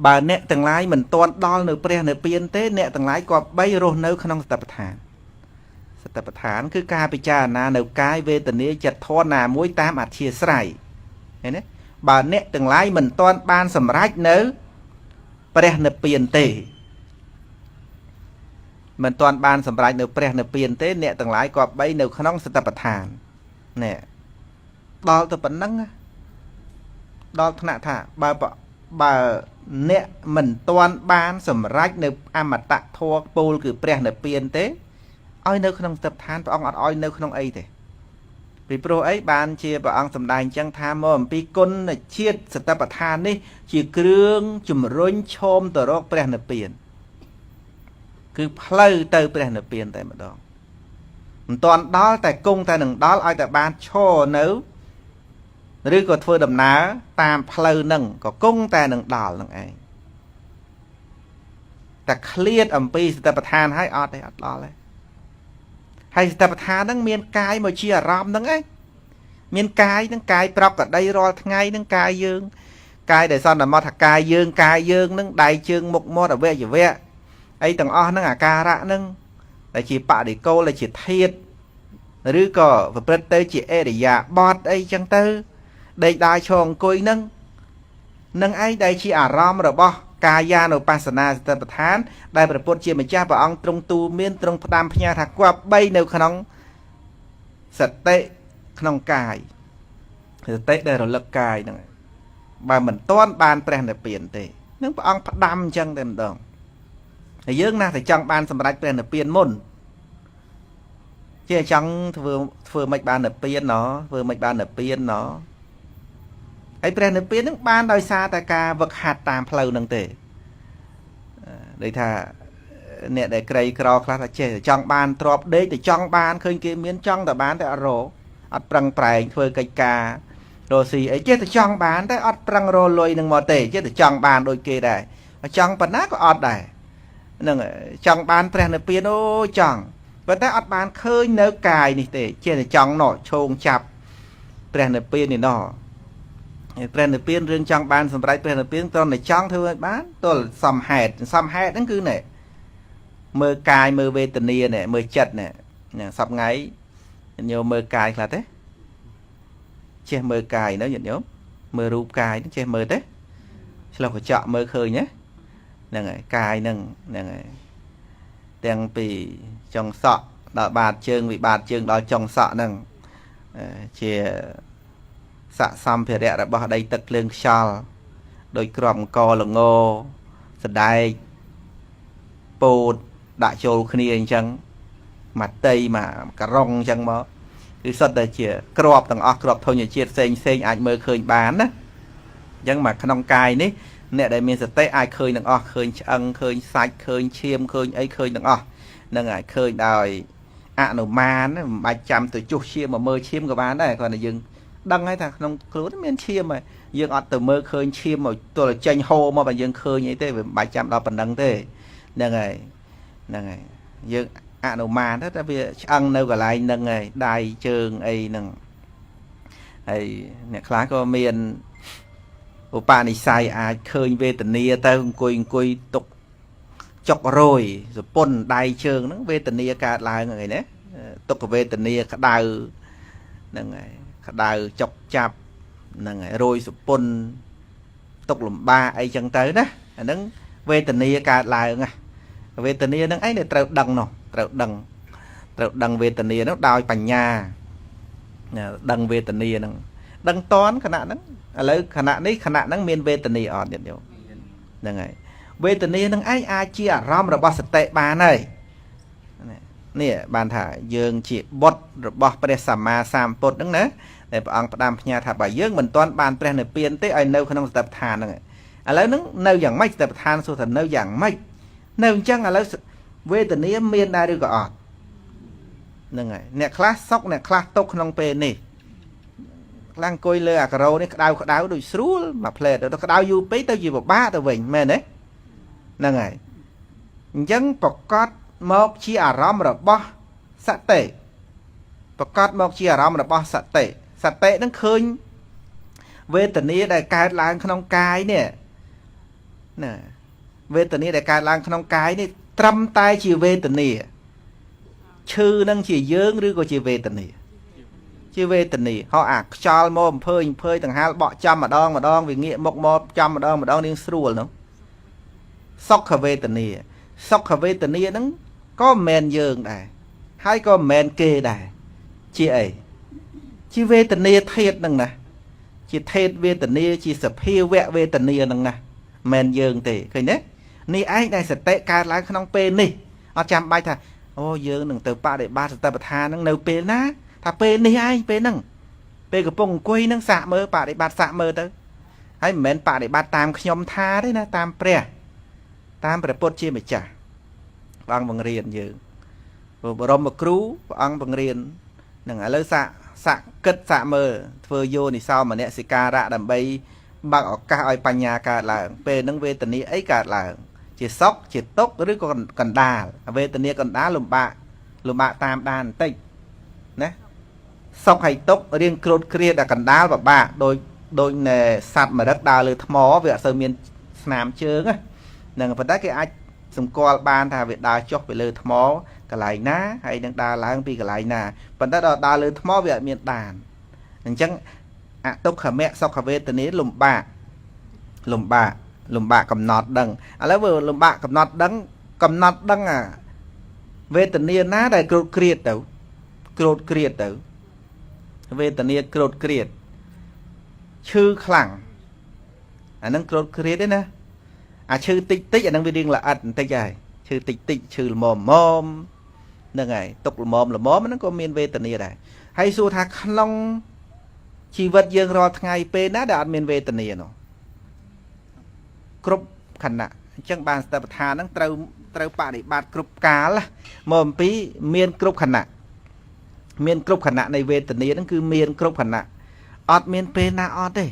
bà nẹ từng lái mình toàn đo nửa pre nửa piên tế nẹ từng lái có bay rô nấu không tập thán cứ ca bị cha na nấu cái về tình yêu chặt thon nà mũi tam ạt chia sải bà nẹ từng lái mình toàn ban sầm rách nấu pre nửa piên tế mình toàn ban sầm rách nấu pre nửa piên tế nẹ từng lái có bay nấu không tập thán nè đo tập bắn nắng đo thằng thả bà nè mình toàn ban sầm rách nấu am mặt tạ thua pol cứ pre nửa piên tế oi nấu không tập thán và ông oi nấu không ấy thế vì pro ấy ban chia và ông sầm đài chẳng tham mồm pi côn là chiết tập thán đi chỉ kêu chùm rốn chôm tờ róc pre nửa piên cứ plei từ pre nửa piên tại mà đó toàn đó tại cung tại đừng đó ai tại ban cho nấu rồi có thưa đầm ná tam plei nâng có cung tại đừng đảo nâng ấy ta clear âm pi tập thán hay ọt đây ọt đó đấy hay tập thán nâng miền cái mà chia ram nâng ấy miền cái nâng cái prop ở đây rồi ngay nâng cái dương cái để sao là mò thằng cái dương nâng đại chương một mò ở về gì về ấy tầng o nâng à ca rạ nâng là chỉ bạ để câu là chỉ thiệt rồi có và bật tới chỉ e để giả bọt ấy chẳng tư đây đại chồng côi nâng nâng ấy đây chỉ ram rồi bo kaya no pasana tập thán đại bậc bột chia mà cha và ông trong tu miên trong đam nhà thạc qua bay nêu khăn sạch tệ khăn cài tệ đây rồi lực cài nè bà mình toán ban preng để biển tệ nếu bà ông đam chân đền đồng thì dương na thì chẳng ban sầm rạch preng để biển môn chứ chẳng vừa mạch ban để biển nó vừa mạch ban để biển nó ấy preng để biển những ban đôi xa ta ca vật hạt tam phơi nâng tệ đây thà nè để cây cỏ khác là chơi trong ban trọp đấy thì trong ban khơi kia miếng trong là bán tại rổ ắt prang prang phơi cây cà rồi xì ấy chết thì trong bán tại ắt prang rô lôi nâng mò tể chết thì trong ban đôi kia đây trong phần nát có ọt đây nâng trong ban prang được piano chẳng và tại ọt ban khơi nấu cài này tể chết thì trong nọ trôn chập prang được piano này nọ prang được piano riêng trong ban sầm prang được piano tôi này trong thôi bán tôi sầm hẹt đó cứ này mơ cài mơ về tình yêu này mơ chật này sắp ngáy nhiều mơ cài là thế che mơ cài nó nhận nhóm mơ rụp cài nó che mơ thế là phải chọn mơ khơi nhé nè cài nâng nè đang bị trong sọ đợi bạt chương bị bạt chương đó trong sọ nâng chia sạ xăm phía đẹp đã bỏ đây tật lương sao đôi còng co là ngô sợi đai bột đại châu khnia anh chăng mặt tây mà cả rong chăng mà cái sợi là chỉ crop tầng crop thôi nhà chia sen ai mơ khơi bán á nhưng mà khăn cài ní nè đây mình sẽ tay ai khơi tầng khơi ăn khơi sạch khơi chiêm khơi ấy khơi tầng nâng ai khơi đòi nổ man á 300 từ chục chiêm mà mơ chiêm của bán này còn là dừng đăng hay thằng không cứu miền chiêm mà dương từ mơ khơi chiêm mà tôi là tranh hô mà bà dương khơi như thế về 300 đó phần đăng thế nâng này dương nổ man đó vì ăn đâu cả lại nâng này đai trường ấy nâng ấy nè khá có miền Opa này sai khơi về tình yêu tao cùi tục chọc rồi pôn đai trường nó về tình yêu cả lại người đấy tục về tình yêu cả đào nâng này đào chọc chạp nâng rồi sụp pôn tục làm ba ấy chân tới đó nâng về tình yêu cả lại ngay về tình yêu nâng ấy để trâu đằng nó trâu đằng về tình yêu nó đào bành nhà đằng về tình yêu nâng đằng toán khả năng nâng lấy khả năng nâng miền về tình yêu nhận được nâng này về tình yêu nâng ấy ai chia ram rồi bao tệ bà này nè bàn thả dương chỉ bot rồi bỏ pre sama sam bot nâng nè để ông đam nhà thả bà dương mình toán bàn pre này piên tới ai nâu không tập thàn này lấy nâng nâu dạng mấy tập thàn số thần nâu dạng mấy nâu chăng lấy về tình yêu miền đây được gọi nâng này nè class sóc nè class tốc không pe nè lang coi lơ caro này đau đôi srú mà play đó đau du pí tao gì một ba tao về mẹ đấy nâng này dân bọc cót một chi ram rồi bo sạch tệ bọc cót một chi ram rồi bo sạch tệ nó khơi về tình yêu đại cái lang không cái nè ណា វេទនាដែលកើតឡើងក្នុងកាយនេះត្រឹមតែជាវេទនាឈឺនឹងជាយើងឬក៏ជាវេទនាជាវេទនាហោះអាខ្យល់មកអំភើយដង្ហាលបក់ចំម្ដងវាងាកមុខមកចំម្ដងនាងស្រួលនោះសុខវេទនាសុខវេទនាហ្នឹងក៏មិនមែនយើងដែរហើយក៏មិនមែនគេដែរជាអីជាវេទនាធាតុហ្នឹងណាជាធាតុវេទនាជាសភាវៈវេទនាហ្នឹងណាមិនមែនយើងទេឃើញទេនេះឯងដែលសតិកើតឡើងក្នុងពេលនេះអត់ចាំបាច់ថាអូយើងនឹងទៅបដិបត្តិសតិប្បដ្ឋានហ្នឹងនៅពេលណាថាពេលនេះឯងពេលហ្នឹងពេលកំពុងអង្គុយហ្នឹងសាកមើលបដិបត្តិសាកមើលទៅហើយមិនមែនបដិបត្តិតាមខ្ញុំថាទេណាតាមព្រះតាមព្រះពុទ្ធជាម្ចាស់ព្រះអង្គបង្រៀនយើងបរមគ្រូព្រះអង្គបង្រៀនហ្នឹងឥឡូវសាកគិតសាកមើលធ្វើយោនិសោមនសិការៈដើម្បីបើកឱកាសឲ្យបញ្ញាកើតឡើងពេលហ្នឹងវេទនាអីកើតឡើងជាសុខជាទុក្ខឬក៏កណ្ដាលវេទនាកណ្ដាលលំបាកតាមដានបន្តិចណាសុខហើយទុក្ខរៀងគ្រូតគ្រាដល់កណ្ដាលពិបាកដូចនៅសត្វមរឹកដើរលើថ្មវាអត់សូវមានស្នាមជើងហ្នឹងប៉ុន្តែគេអាចសម្គាល់បានថាវាដើរចុះទៅលើថ្មកន្លែងណាហើយនឹងដើរឡើងពីកន្លែងណាប៉ុន្តែដល់ដើរលើថ្មវាអត់មានដានអញ្ចឹងអទុក្ខមៈសុខវេទនាលំបាកកំណត់ដឹងឥឡូវវាលំបាកកំណត់ដឹងអាវេទនាណាដែលគ្រូតគ្រាតទៅវេទនាគ្រូតគ្រាតឈឺខ្លាំងអាហ្នឹងគ្រូតគ្រាតទេណាអាឈឺតិចអាហ្នឹងវារៀងល្អិតបន្តិចហើយឈឺតិចឈឺល្មមហ្នឹងហើយទុកល្មមហ្នឹងក៏មានវេទនាដែរហើយសួរថាក្នុងជីវិតយើងរាល់ថ្ងៃពេលណាដែលអត់មានវេទនានោះគ្រប់ខណៈអញ្ចឹងបានសតិប្បដ្ឋានហ្នឹងត្រូវបដិបត្តិគ្រប់កាលមកអំពីមានគ្រប់ខណៈនៃវេទនាហ្នឹងគឺមានគ្រប់ខណៈអត់មានពេលណាអត់ទេ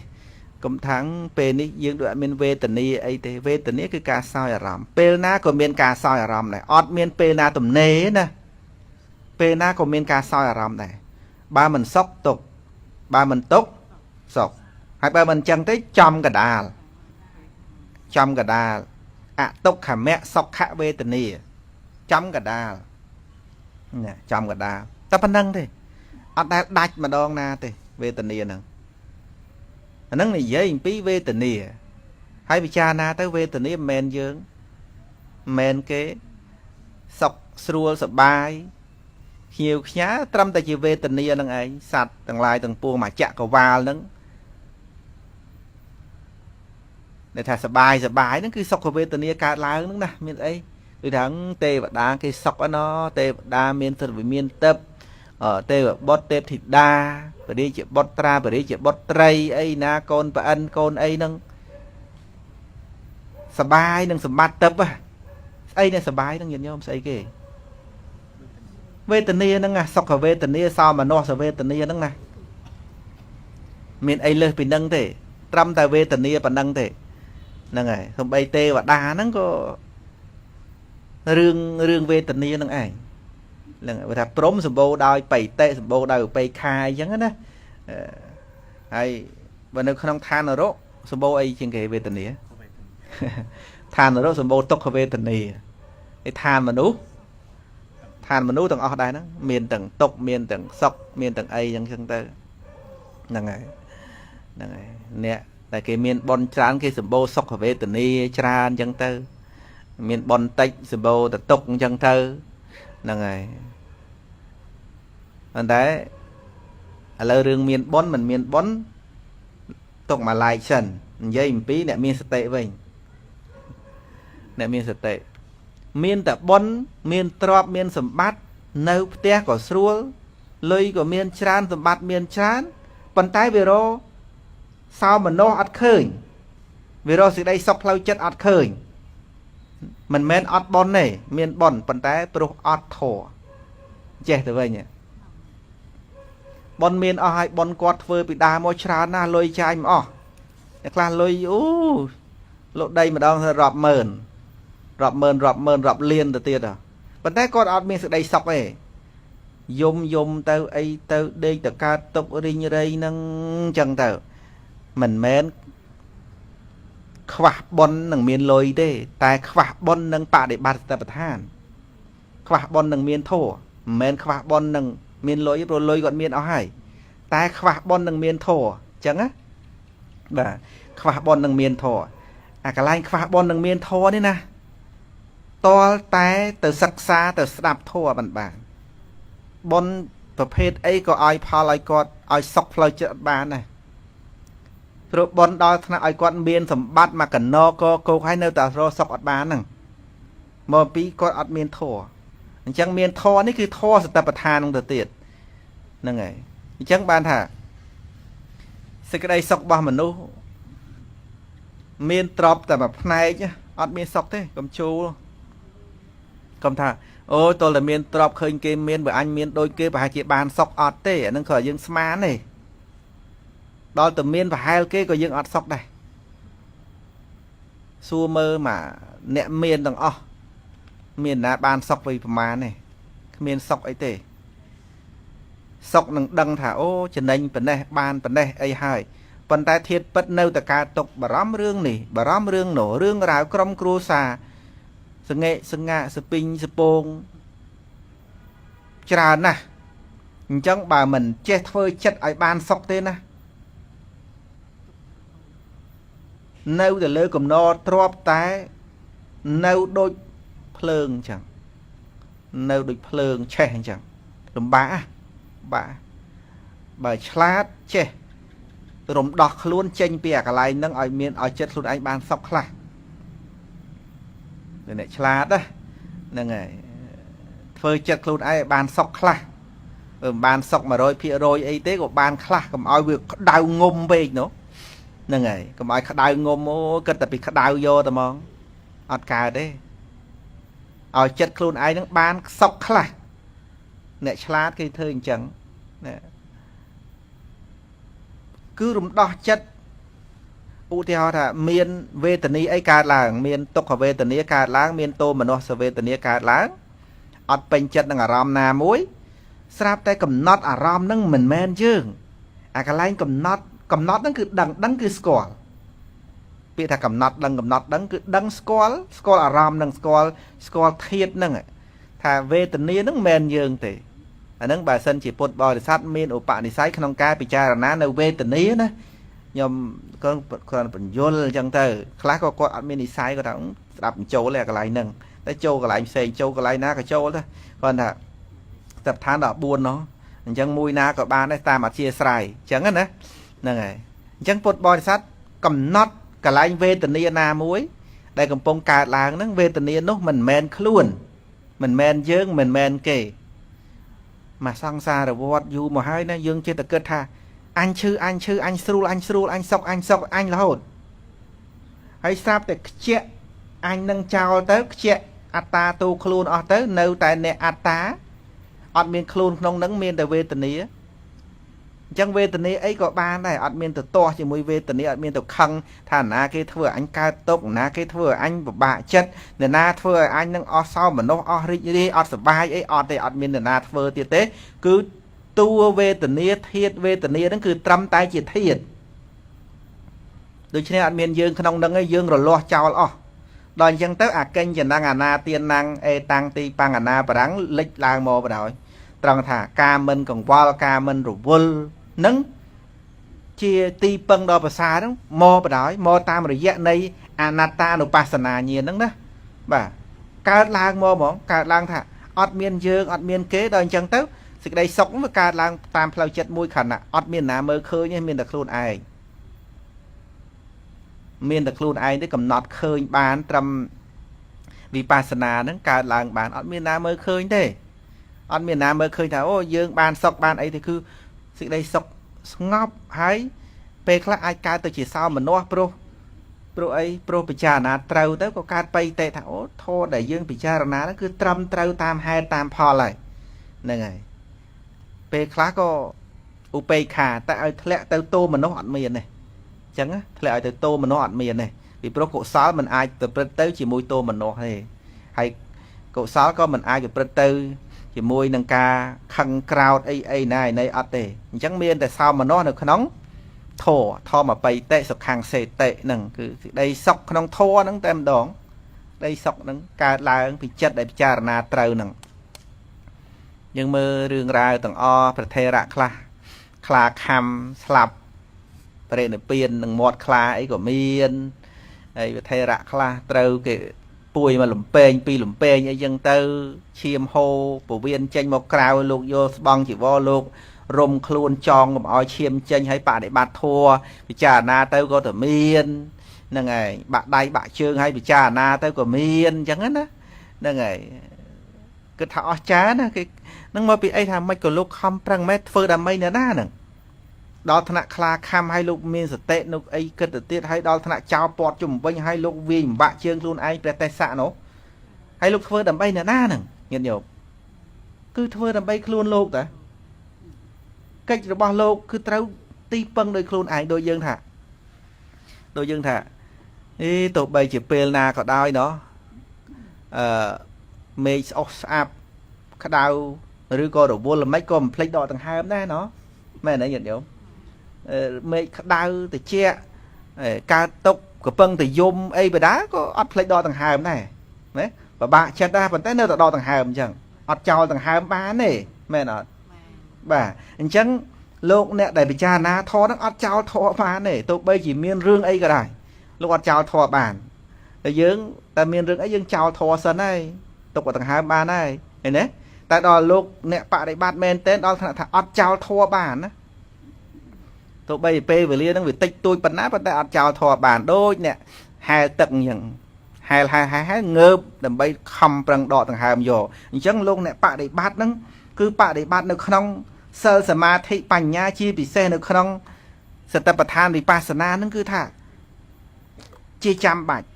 កុំថាំងពេលនេះយើងដូចអត់មានវេទនាអីទេវេទនាគឺការសោយអារម្មណ៍ពេលណាក៏មានការសោយអារម្មណ៍ដែរអត់មានពេលណាទំនេរណាពេលណាក៏មានការសោយអារម្មណ៍ដែរបើមិនសុខទុក្ខបើមិនទុក្ខសុខហើយបើមិនអញ្ចឹងទេចំកដាលអទុក្ខមៈសុខវេទនាចំកដាលណាចំកដាលតែប៉ុណ្្នឹងទេអត់ដែលដាច់ម្ដងណាទេវេទនាហ្នឹងអាហ្នឹងនិយាយអំពីវេទនាហើយពិចារណាទៅវេទនាមិនមែនយើងមិនមែនគេសុខស្រួលសប្បាយខៀវខ្ញាត្រឹមតែជាវេទនាហ្នឹងឯងសត្វទាំងឡាយទាំងពួងមកចក្រវាលហ្នឹងដែលថាសបាយហ្នឹងគឺសុខវេទនាកើតឡើងហ្នឹងណាមានអីដូចថាទេវតាគេសុខណោទេវតាមានសិទ្ធិវិមានទឹកទេវបុត្រទេពធីតាបរិជាបុត្រាបរិជាបុត្រីអីណាកូនប្អិនកូនអីហ្នឹងសបាយនឹងសម្បត្តិទឹកស្អីនេះសបាយហ្នឹងញាតិញោមស្អីគេវេទនាហ្នឹងណាសុខវេទនាសោមនស្សវេទនាហ្នឹងណាមានអីលើសពីហ្នឹងទេត្រឹមតែវេទនាប៉ុណ្ណឹងទេហ្នឹងហើយសំបីទេវតាហ្នឹងក៏រឿងវេទនាហ្នឹងឯងហ្នឹងថាព្រំសម្បូរដោយបៃតេសម្បូរដោយឧបេខាអញ្ចឹងណាហើយបើនៅក្នុងឋាននរកសម្បូរអីជាងគេវេទនាឋាននរកសម្បូរទុក្ខវេទនាឯឋានមនុស្សទាំងអស់ដែរហ្នឹងមានទាំងទុក្ខមានទាំងសុខមានទាំងអីអញ្ចឹងទៅហ្នឹងហើយអ្នកតែគេមានបុណ្យច្រើនគេសម្បូរសុខវេទនាច្រើនអញ្ចឹងទៅមានបុណ្យតិចសម្បូរតែទុក្ខអញ្ចឹងទៅហ្នឹងហើយប៉ុន្តែឥឡូវរឿងមានបុណ្យមិនមានបុណ្យទុកមកឡែកសិននិយាយអំពីអ្នកមានសតិវិញអ្នកមានសតិមានតែបុណ្យមានទ្រព្យមានសម្បត្តិនៅផ្ទះក៏ស្រួលលុយក៏មានច្រើនសម្បត្តិមានច្រើនប៉ុន្តែវារសោមនស្សអត់ឃើញវារសេចក្តីសុខផ្លូវចិត្តអត់ឃើញមិនមែនអត់បុណ្យទេមានបុណ្យប៉ុន្តែព្រោះអត់ធម៌ចេះទៅវិញបុណ្យមានអស់ហើយបុណ្យគាត់ធ្វើពីដើមមកច្រើនណាស់លុយចាយមិនអស់អ្នកខ្លះលុយអូលោកដីម្ដងរាប់ម៉ឺនរាប់លានទៅទៀតប៉ុន្តែគាត់អត់មានសេចក្តីសុខទេយំទៅអីទៅដេកទៅកើតទុករិញរៃហ្នឹងអញ្ចឹងទៅមិនមែន ខ្វះបននឹងមានលុយទេតែខ្វះបននឹងបដិបត្តិប្រធានខ្វះបននឹងមានធម៌មិនមែនខ្វះបននឹងមានលុយព្រោះលុយគាត់មានអស់ហើយតែខ្វះបននឹងមានធម៌អញ្ចឹងណាបាទខ្វះបននឹងមានធម៌អាកន្លែងខ្វះបននឹងមានធម៌នេះណាតលតែទៅសិក្សាទៅស្ដាប់ធម៌បានបនប្រភេទអីក៏ឲ្យផលឲ្យគាត់ឲ្យសុខផ្លូវចិត្តបានដែរព្រោះបនដល់ថ្នាក់ឲ្យគាត់មានសម្បត្តិមកកណកកោកឲ្យនៅតែរកសុខអត់បានហ្នឹងមកពីគាត់អត់មានធម៌អញ្ចឹងមានធម៌នេះគឺធម៌សតិប្បដ្ឋាននឹងទៅទៀតហ្នឹងហើយអញ្ចឹងបានថាសេចក្តីសុខរបស់មនុស្សមានទ្រព្យតែមួយផ្នែកអត់មានសុខទេកុំជួលកុំថាអូតើតែមានទ្រព្យឃើញគេមានបើអញមានដូចគេប្រហែលជាបានសុខអត់ទេអានឹងគ្រាន់យើងស្មានទេដល់តែមានប្រហែលគេក៏យើងអត់សុខដែរសួរមើលមកអ្នកមានទាំងអស់មានណាបានសុខពីប្រមាណទេគ្មានសុខអីទេសុខនឹងដឹងថាអូចំណេញប៉ុណ្ណេះបានប៉ុណ្ណេះអីហើយប៉ុន្តែធាតុពិតនៅតែការຕົកបារម្ភរឿងនេះបារម្ភរឿងនោះរឿងរ៉ាវក្រុមគ្រួសារសង្ហេសង្ហាសពីងសពងច្រើនណាស់អញ្ចឹងបើមិនចេះធ្វើចិត្តឲ្យបានសុខទេណានៅតែលើកំណត់ទ្របតែនៅដូចភ្លើងអញ្ចឹងនៅដូចភ្លើងឆេះអញ្ចឹងលំបាកបាទបើឆ្លាតចេះរំដោះខ្លួនចេញពីអាកន្លែងហ្នឹងឲ្យមានឲ្យចិត្តខ្លួនឯងបានសុខខ្លះអ្នកឆ្លាតហ្នឹងហើយធ្វើចិត្តខ្លួនឯងឲ្យបានសុខខ្លះមិនបានសុខ 100% អីទេក៏បានខ្លះកុំឲ្យវាក្តៅងុំពេកនោះហ្នឹងហើយកុំឲ្យក្តៅងុំអូគិតតែពីក្តៅយកតែហ្មងអត់កើតទេឲ្យចិត្តខ្លួនឯងនឹងបានសុខខ្លះអ្នកឆ្លាតគេធ្វើអញ្ចឹងណាគឺរំដោះចិត្តឧទាហរណ៍ថាមានវេទនីអីកើតឡើងមានទុក្ខវេទនាកើតឡើងមានទោមនស្សវេទនាកើតឡើងអត់ពេញចិត្តនឹងអារម្មណ៍ណាមួយស្រាប់តែកំណត់អារម្មណ៍នឹងមិនមែនយើងអាកន្លែងកំណត់ហ្នឹងគឺដឹងគឺស្គាល់ពាក្យថាកំណត់ដឹងគឺដឹងស្គាល់អារម្មណ៍នឹងស្គាល់ធាតុហ្នឹងថាវេទនាហ្នឹងមិនមែនយើងទេអាហ្នឹងបើសិនជាពុទ្ធបរិស័ទមានឧបនិស្ស័យក្នុងការពិចារណានៅវេទនាណាខ្ញុំក៏គាត់បញ្យល់អញ្ចឹងទៅខ្លះក៏គាត់អត់មាននិស្ស័យគាត់ថាស្ដាប់បញ្ចូលឯកន្លែងហ្នឹងតែចូលកន្លែងផ្សេងចូលកន្លែងណាក៏ចូលទៅគាត់ថាស្ថាបឋាន14នោះអញ្ចឹងមួយណាក៏បានដែរតាមអធិស្ស្រ័យអញ្ចឹងណាហ្នឹងហើយអញ្ចឹងពុទ្ធបរិស័ទកំណត់កន្លែងវេទនាណាមួយដែលកំពុងកើតឡើងហ្នឹងវេទនានោះមិនមែនខ្លួនមិនមែនយើងមិនមែនគេមកសង្សារវត្តយូរមកហើយណាយើងចេះតែគិតថាអញឈឺអញស្រួលអញសុខអញរហូតហើយស្រាប់តែខ្ជាក់អញនឹងចោលទៅខ្ជាក់អត្តាតួខ្លួនអស់ទៅនៅតែអ្នកអត្តាអត់មានខ្លួនក្នុងនឹងមានតែវេទនាអញ្ចឹងវេទនាអីក៏បានដែរអត់មានទៅទាស់ជាមួយវេទនាអត់មានទៅខឹងថាណាគេធ្វើឲ្យអញកើតទុក្ខណាគេធ្វើឲ្យអញពិបាកចិត្តអ្នកណាធ្វើឲ្យអញនឹងអស់សោមនស្សអស់រីករាយអត់សុបាយអីអត់ទេអត់មានអ្នកណាធ្វើទៀតទេគឺតួវេទនាធាតុវេទនាហ្នឹងគឺត្រឹមតែជាធាតុដូច្នេះអត់មានយើងក្នុងនឹងឯងយើងរលាស់ចោលអស់ដល់អញ្ចឹងទៅអាកិញ្ចនឹងអាណាទានណាំងអេតាំងទីបាំងអាណាបរាំងលេចឡើងមកបណ្ដោយត្រង់ថាការមិនកង្វល់ការមិនរវល់នឹងជាទីពឹងដល់ភាសាហ្នឹងមកបណ្ដោយមកតាមរយៈនៃអនត្តានុបស្សនាញាណហ្នឹងណាបាទកើតឡើងមកហ្មងកើតឡើងថាអត់មានយើងអត់មានគេដល់អញ្ចឹងទៅសេចក្តីសុខវាកើតឡើងតាមផ្លូវចិត្តមួយខណៈអត់មានណាមើលឃើញទេមានតែខ្លួនឯងមានតែខ្លួនឯងទេកំណត់ឃើញបានត្រឹមវិបស្សនាហ្នឹងកើតឡើងបានអត់មានណាមើលឃើញទេអត់មានណាមើលឃើញថាអូយើងបានសុខបានអីទេគឺសេចក្តីសុខស្ងប់ហើយពេលខ្លះអាចកើតទៅជាសោមនស្សព្រោះពិចារណាត្រូវទៅក៏កើតបៃតេថាអូធម៌ដែលយើងពិចារណាហ្នឹងគឺត្រឹមត្រូវតាមហេតុតាមផលហើយហ្នឹងហើយពេលខ្លះក៏ឧបេក្ខាតែឲ្យធ្លាក់ទៅតោមនស្សអត់មានទេអញ្ចឹងធ្លាក់ឲ្យទៅតោមនស្សអត់មានទេពីព្រោះកុសលមិនអាចប្រព្រឹត្តទៅជាមួយតោមនស្សទេហើយកុសលក៏មិនអាចប្រព្រឹត្តទៅជាមួយនឹងការខឹងក្រោធអីណាឯណីអត់ទេអញ្ចឹងមានតែសោមនស្សនៅក្នុង ធម៌មកតេសុខាងសេតេហ្នឹងគឺដីសុកក្នុងធម៌ហ្នឹងតែម្ដងដីសុកហ្នឹងកើតឡើងពីចិត្តដែលពិចារណាត្រូវហ្នឹងយើងមើលរឿងរ៉ាវទាំងអប្រធេរៈខ្លះខ្លាខំស្លាប់បរិនិព្វាននឹងមាត់ខ្លាអីក៏មានហើយប្រធេរៈខ្លះត្រូវគេពួយមកលំពេងពីលំពេងអីចឹងទៅឈាមហូរពវៀនចេញមកក្រៅលោកយកស្បង់ជីវរលោករុំខ្លួនចងកុំឲ្យឈាមចេញឲ្យបដិបត្តិធัวពិចារណាទៅក៏តែមានហ្នឹងហើយបាក់ដៃបាក់ជើងឲ្យពិចារណាទៅក៏មានអញ្ចឹងណាហ្នឹងហើយគិតថាអស្ចារ្យណាគេនឹងមកពីអីថាមិនក៏លោកខំប្រឹងម៉េចធ្វើដើម្បីអ្នកណាហ្នឹងដល់ថ្នាក់ខ្លាខំឲ្យលោកមានសតិនោះអីគិតទៅទៀតឲ្យដល់ថ្នាក់ចោលពាត់ជុំវិញឲ្យលោកវាយបំបាក់ជើងខ្លួនឯងព្រះទេសៈនោះឲ្យលោកធ្វើដើម្បីអ្នកណាហ្នឹងញាតិញោមគឺធ្វើដើម្បីខ្លួនលោកតាកិច្ចរបស់លោកគឺត្រូវទីពឹងដោយខ្លួនឯងដូចយើងថាទោះបីជាពេលណាក៏ដោយណោះមេឃស្អុះស្អាប់ក្តៅឬក៏រវល់ល្មិចក៏មិនភ្លេចដកដង្ហើមដែរណោះមែនទេញាតិញោមមេឃក្តៅត្រជាក់កើតទុកកំពឹងតែយំអីបដាក៏អត់ភ្លេចដកដង្ហើមដែរណាពិបាកចិត្តដែរប៉ុន្តែនៅតែដកដង្ហើមអញ្ចឹងអត់ចោលដង្ហើមបានទេមែនអត់បាទអញ្ចឹងលោកអ្នកដែលពិចារណាធម៌ហ្នឹងអត់ចោលធម៌បានទេទោះបីជាមានរឿងអីក៏ដែរលោកអត់ចោលធម៌បានតែយើងតែមានរឿងអីយើងចោលធម៌សិនហើយទុកដង្ហើមបានហើយឃើញទេតែដល់លោកអ្នកបរិបត្តិមែនទែនដល់ថ្នាក់ថាអត់ចោលធម៌បានណាទោះបីពេលវេលាហ្នឹងវាតិចតួចប៉ុណ្ណាប៉ុន្តែអត់ចោលធម៌បានដូចអ្នកហែលទឹកអញ្ចឹងហែលងើបដើម្បីខំប្រឹងដកដង្ហើមយកអញ្ចឹងលោកអ្នកបរិបត្តិហ្នឹងគឺបរិបត្តិនៅក្នុងសិលសមាធិបញ្ញាជាពិសេសនៅក្នុងសតិប្បដ្ឋានវិបស្សនាហ្នឹងគឺថាជាចាំបាច់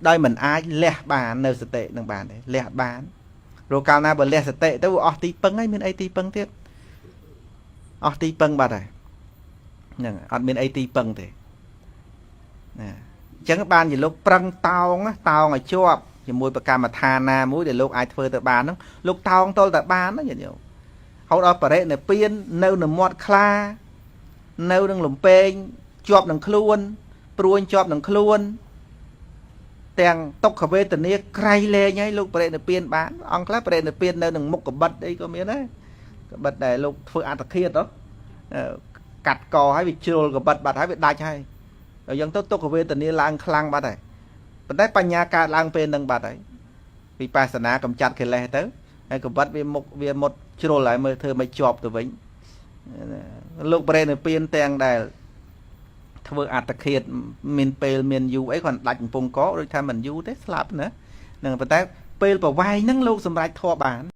ដោយមិនអាចលះបាននៅសតិនឹងបានទេលះបានរកកាលណាបើលះសតិទៅអស់ទីពឹងហើយមានអីទីពឹងទៀតអស់ទីពឹងបាត់ហើយហ្នឹងអត់មានអីទីពឹងទេណាអញ្ចឹងបានជាលោកប្រឹងតោងឲ្យជាប់ជាមួយប្រកម្មដ្ឋានណាមួយដែលលោកអាចធ្វើទៅបានហ្នឹងលោកតោងតលតែបានណាញាតិញោមហៅដល់បរិនិព្វាននៅនឹងមាត់ខ្លានៅនឹងលំពេងជាប់នឹងខ្លួនព្រួញជាប់នឹងខ្លួនទាំងទុក្ខវេទនាក្រៃលែងឲ្យលោកបរិនិព្វានបានអង្គខ្លះបរិនិព្វាននៅនឹងមុខកបិតអីក៏មានដែរកបិតដែលលោកធ្វើអត្តឃាតកាត់កឲ្យវាជ្រុលកបិតបាត់ហើយវាដាច់ហើយដល់យ៉ាងទៅទុក្ខវេទនាឡើងខ្លាំងបាត់ហើយប៉ុន្តែបញ្ញាកើតឡើងពេលនឹងបាត់ហើយវិបស្សនាកំចាត់កិលេសទៅហើយកបិតវាមុតជ្រុលហើយមើលធ្វើមិនជាប់ទៅវិញលោកបរិនិព្វានទាំងដែលធ្វើអត្តឃាតមានពេលមានយូរអីគាត់ដាច់កំពង់កដូចថាមិនយូរទេស្លាប់ណានឹងប៉ុន្តែពេលប្រវែងហ្នឹងលោកសម្រេចធម៌បាន